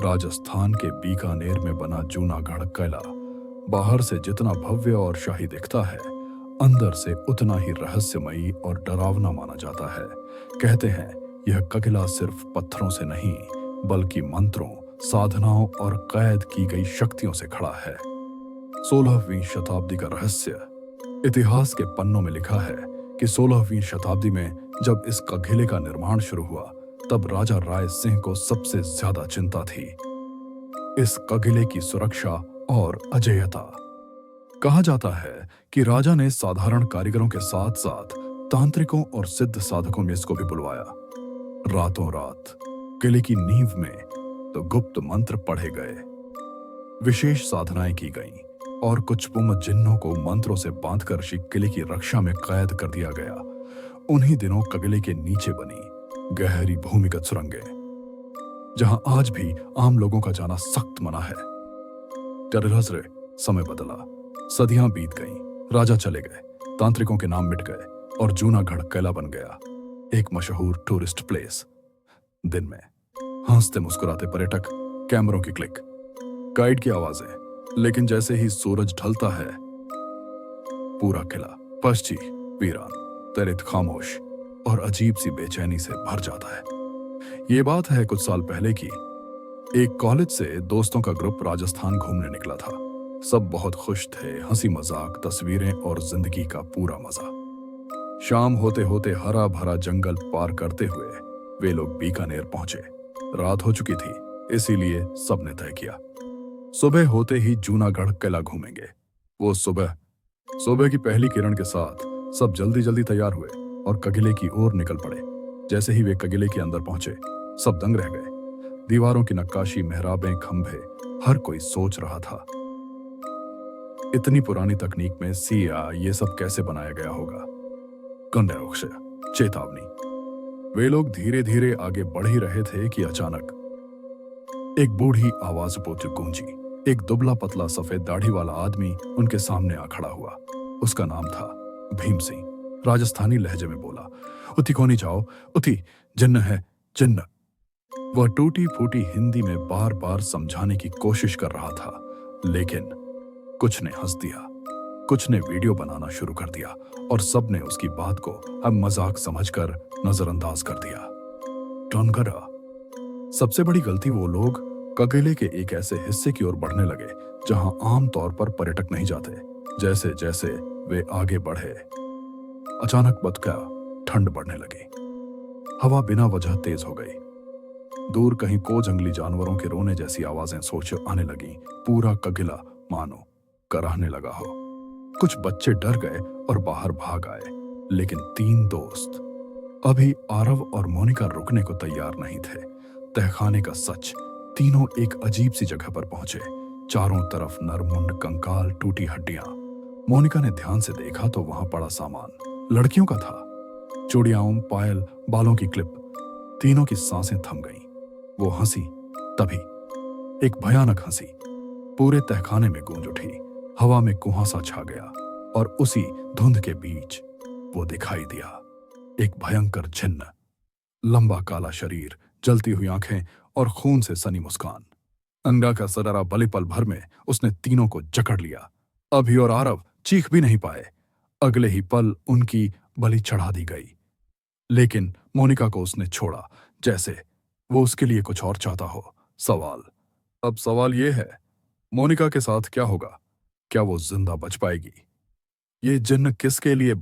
राजस्थान के बीकानेर में बना जूनागढ़ किला बाहर से जितना भव्य और शाही दिखता है, अंदर से उतना ही रहस्यमयी और डरावना माना जाता है। कहते हैं यह किला सिर्फ पत्थरों से नहीं, बल्कि मंत्रों, साधनाओं और कैद की गई शक्तियों से खड़ा है। 16वीं शताब्दी का रहस्य। इतिहास के पन्नों में लिखा है कि 16वीं शताब्दी में जब इस किले का निर्माण शुरू हुआ, तब राजा राय सिंह को सबसे ज्यादा चिंता थी इस किले की सुरक्षा और अजेयता। कहा जाता है कि राजा ने साधारण कारीगरों के साथ साथ तांत्रिकों और सिद्ध साधकों में इसको भी बुलवाया। रातों रात किले की नींव में तो गुप्त मंत्र पढ़े गए, विशेष साधनाएं की गईं और कुछ पुम जिन्नों को मंत्रों से बांधकर किले की रक्षा में कैद कर दिया गया। उन्हीं दिनों किले के नीचे बनी गहरी भूमिगत सुरंगें, जहां आज भी आम लोगों का जाना सख्त मना है। टरहसरे समय बदला, सदियां बीत गईं, राजा चले गए, तांत्रिकों के नाम मिट गए और जूनागढ़ किला बन गया एक मशहूर टूरिस्ट प्लेस। दिन में हंसते मुस्कुराते पर्यटक, कैमरों की क्लिक, गाइड की आवाजें, लेकिन जैसे ही सूरज ढलता है, पूरा किला पश्ची, वीरान, तरित, खामोश और अजीब सी बेचैनी से भर जाता है। ये बात है कुछ साल पहले की। एक कॉलेज से दोस्तों का ग्रुप राजस्थान घूमने निकला था। सब बहुत खुश थे, हंसी मजाक, तस्वीरें और जिंदगी का पूरा मजा। शाम होते होते हरा भरा जंगल पार करते हुए वे लोग बीकानेर पहुंचे। रात हो चुकी थी, इसीलिए सबने तय किया सुबह होते ही जूनागढ़ किला घूमेंगे। वो सुबह की पहली किरण के साथ सब जल्दी जल्दी तैयार हुए और किले की ओर निकल पड़े। जैसे ही वे किले के अंदर पहुंचे, सब दंग रह गए। दीवारों की नक्काशी, मेहराबें, खंभे, हर कोई सोच रहा था इतनी पुरानी तकनीक में सिया ये सब कैसे बनाया गया होगा। कंडरोक्ष, चेतावनी। वे लोग धीरे धीरे आगे बढ़ ही रहे थे कि अचानक एक बूढ़ी आवाज गूंजी। एक दुबला पतला सफेद दाढ़ी वाला आदमी उनके सामने आ खड़ा हुआ। उसका नाम था भीम सिंह। राजस्थानी लहजे में बोला, उठी कोनी जाओ, उठी, जिन्न है, जिन्न। वह टूटी फूटी हिंदी में बार बार समझाने की कोशिश कर रहा था, लेकिन कुछ ने हंस दिया, कुछ ने वीडियो बनाना शुरू कर दिया और सबने उसकी बात को अब मजाक समझकर नजरअंदाज कर दिया। टनगरा। सबसे बड़ी गलती वो लोग किले के एक ऐसे हिस्से की ओर बढ़ने लगे जहां आम तौर पर पर्यटक नहीं जाते। जैसे जैसे वे आगे बढ़े, अचानक बदका ठंड बढ़ने लगी। हवा बिना वजह तेज हो गई। दूर कहीं को जंगली जानवरों के रोने जैसी आवाजें सोच आने लगी। पूरा किला मानो कराहने लगा हो। कुछ बच्चे डर गए और बाहर भाग आए, लेकिन 3 दोस्त अभी आरव और मोनिका रुकने को तैयार नहीं थे। तहखाने का सच। तीनों एक अजीब सी जगह पर पहुंचे। चारों तरफ नरमुंड, कंकाल, टूटी हड्डियां। मोनिका ने ध्यान से देखा तो वहां पड़ा सामान लड़कियों का था। चूड़ियां, पायल, बालों की क्लिप। तीनों की सांसें थम गईं। वो हंसी, तभी एक भयानक हंसी पूरे तहखाने में गूंज उठी। हवा में कुहासा छा गया और उसी धुंध के बीच वो दिखाई दिया। एक भयंकर छिन्न, लंबा काला शरीर, जलती हुई आंखें और खून से सनी मुस्कान। अंगा का सरारा बलि पल भर में उसने तीनों को जकड़ लिया। अभी और आरव चीख भी नहीं पाए। अगले ही पल उनकी बलि चढ़ा दी गई, लेकिन मोनिका को उसने छोड़ा, जैसे वो उसके लिए कुछ और चाहता हो। अब सवाल ये है, मोनिका के साथ क्या होगा? क्या वो जिंदा बच पाएगी? ये जिन्न किसके लिए